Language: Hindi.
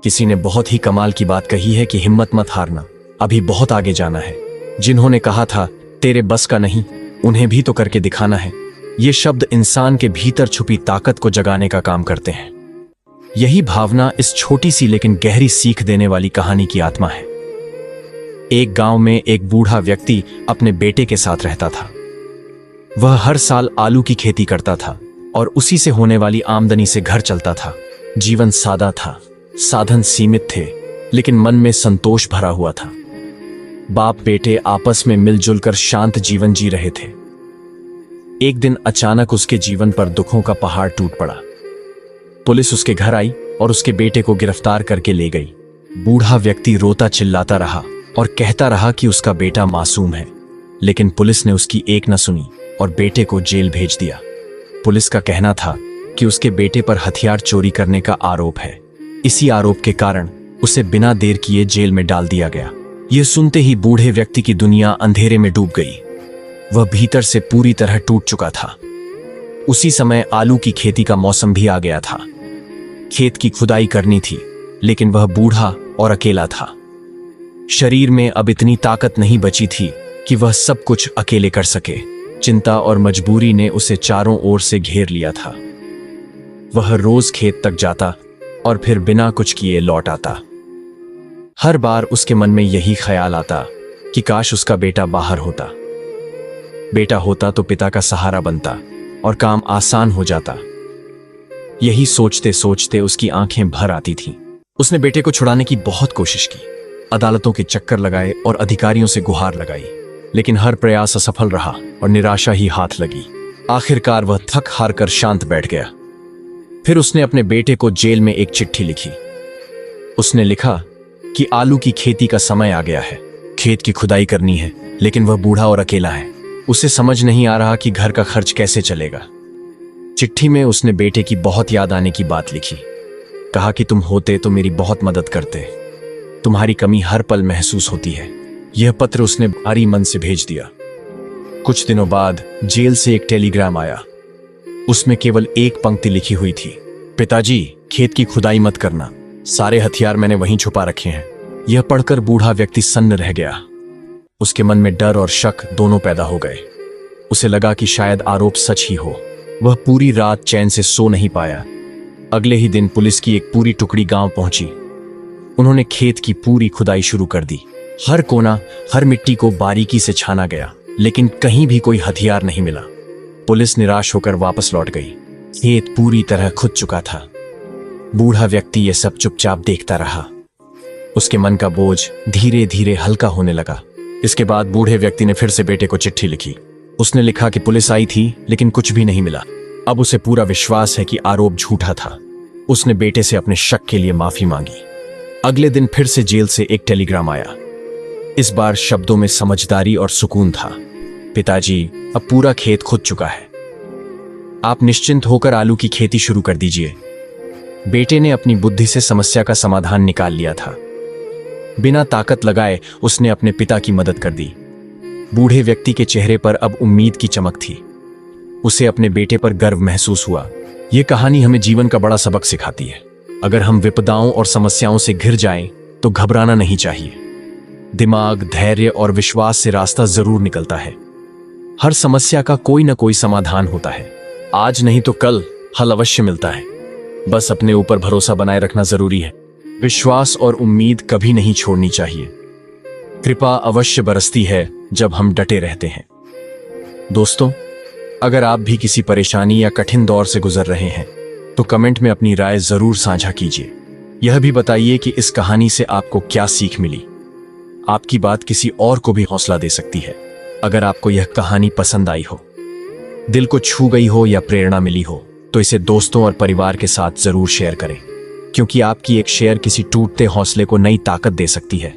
किसी ने बहुत ही कमाल की बात कही है कि हिम्मत मत हारना, अभी बहुत आगे जाना है। जिन्होंने कहा था तेरे बस का नहीं, उन्हें भी तो करके दिखाना है। ये शब्द इंसान के भीतर छुपी ताकत को जगाने का काम करते हैं। यही भावना इस छोटी सी लेकिन गहरी सीख देने वाली कहानी की आत्मा है। एक गांव में एक बूढ़ा व्यक्ति अपने बेटे के साथ रहता था। वह हर साल आलू की खेती करता था और उसी से होने वाली आमदनी से घर चलता था। जीवन सादा था, साधन सीमित थे, लेकिन मन में संतोष भरा हुआ था। बाप बेटे आपस में मिलजुल कर शांत जीवन जी रहे थे। एक दिन अचानक उसके जीवन पर दुखों का पहाड़ टूट पड़ा। पुलिस उसके घर आई और उसके बेटे को गिरफ्तार करके ले गई। बूढ़ा व्यक्ति रोता चिल्लाता रहा और कहता रहा कि उसका बेटा मासूम है, लेकिन पुलिस ने उसकी एक न सुनी और बेटे को जेल भेज दिया। पुलिस का कहना था कि उसके बेटे पर हथियार चोरी करने का आरोप है। इसी आरोप के कारण उसे बिना देर किए जेल में डाल दिया गया। यह सुनते ही बूढ़े व्यक्ति की दुनिया अंधेरे में डूब गई। वह भीतर से पूरी तरह टूट चुका था। उसी समय आलू की खेती का मौसम भी आ गया था। खेत की खुदाई करनी थी, लेकिन वह बूढ़ा और अकेला था। शरीर में अब इतनी ताकत नहीं बची थी कि वह सब कुछ अकेले कर सके। चिंता और मजबूरी ने उसे चारों ओर से घेर लिया था। वह रोज खेत तक जाता और फिर बिना कुछ किए लौट आता। हर बार उसके मन में यही ख्याल आता कि काश उसका बेटा बाहर होता। बेटा होता तो पिता का सहारा बनता और काम आसान हो जाता। यही सोचते सोचते उसकी आंखें भर आती थीं। उसने बेटे को छुड़ाने की बहुत कोशिश की, अदालतों के चक्कर लगाए और अधिकारियों से गुहार लगाई, लेकिन हर प्रयास असफल रहा और निराशा ही हाथ लगी। आखिरकार वह थक हार कर शांत बैठ गया। फिर उसने अपने बेटे को जेल में एक चिट्ठी लिखी। उसने लिखा कि आलू की खेती का समय आ गया है, खेत की खुदाई करनी है, लेकिन वह बूढ़ा और अकेला है। उसे समझ नहीं आ रहा कि घर का खर्च कैसे चलेगा। चिट्ठी में उसने बेटे की बहुत याद आने की बात लिखी। कहा कि तुम होते तो मेरी बहुत मदद करते, तुम्हारी कमी हर पल महसूस होती है। यह पत्र उसने भारी मन से भेज दिया। कुछ दिनों बाद जेल से एक टेलीग्राम आया। उसमें केवल एक पंक्ति लिखी हुई थी, पिताजी खेत की खुदाई मत करना, सारे हथियार मैंने वहीं छुपा रखे हैं। यह पढ़कर बूढ़ा व्यक्ति सन्न रह गया। उसके मन में डर और शक दोनों पैदा हो गए। उसे लगा कि शायद आरोप सच ही हो। वह पूरी रात चैन से सो नहीं पाया। अगले ही दिन पुलिस की एक पूरी टुकड़ी गांव पहुंची। उन्होंने खेत की पूरी खुदाई शुरू कर दी। हर कोना, हर मिट्टी को बारीकी से छाना गया, लेकिन कहीं भी कोई हथियार नहीं मिला। पुलिस निराश होकर वापस लौट गई। खेत पूरी तरह खुद चुका था। बूढ़ा व्यक्ति यह सब चुपचाप देखता रहा। उसके मन का बोझ धीरे धीरे हल्का होने लगा। इसके बाद बूढ़े व्यक्ति ने फिर से बेटे को चिट्ठी लिखी। उसने लिखा कि पुलिस आई थी, लेकिन कुछ भी नहीं मिला। अब उसे पूरा विश्वास है कि आरोप झूठा था। उसने बेटे से अपने शक के लिए माफी मांगी। अगले दिन फिर से जेल से एक टेलीग्राम आया। इस बार शब्दों में समझदारी और सुकून था। पिताजी अब पूरा खेत खुद चुका है, आप निश्चिंत होकर आलू की खेती शुरू कर दीजिए। बेटे ने अपनी बुद्धि से समस्या का समाधान निकाल लिया था। बिना ताकत लगाए उसने अपने पिता की मदद कर दी। बूढ़े व्यक्ति के चेहरे पर अब उम्मीद की चमक थी। उसे अपने बेटे पर गर्व महसूस हुआ। यह कहानी हमें जीवन का बड़ा सबक सिखाती है। अगर हम विपदाओं और समस्याओं से घिर जाएं, तो घबराना नहीं चाहिए। दिमाग, धैर्य और विश्वास से रास्ता जरूर निकलता है। हर समस्या का कोई ना कोई समाधान होता है। आज नहीं तो कल हल अवश्य मिलता है। बस अपने ऊपर भरोसा बनाए रखना जरूरी है। विश्वास और उम्मीद कभी नहीं छोड़नी चाहिए। कृपा अवश्य बरसती है जब हम डटे रहते हैं। दोस्तों, अगर आप भी किसी परेशानी या कठिन दौर से गुजर रहे हैं, तो कमेंट में अपनी राय जरूर साझा कीजिए। यह भी बताइए कि इस कहानी से आपको क्या सीख मिली। आपकी बात किसी और को भी हौसला दे सकती है। अगर आपको यह कहानी पसंद आई हो, दिल को छू गई हो या प्रेरणा मिली हो, तो इसे दोस्तों और परिवार के साथ जरूर शेयर करें, क्योंकि आपकी एक शेयर किसी टूटते हौसले को नई ताकत दे सकती है।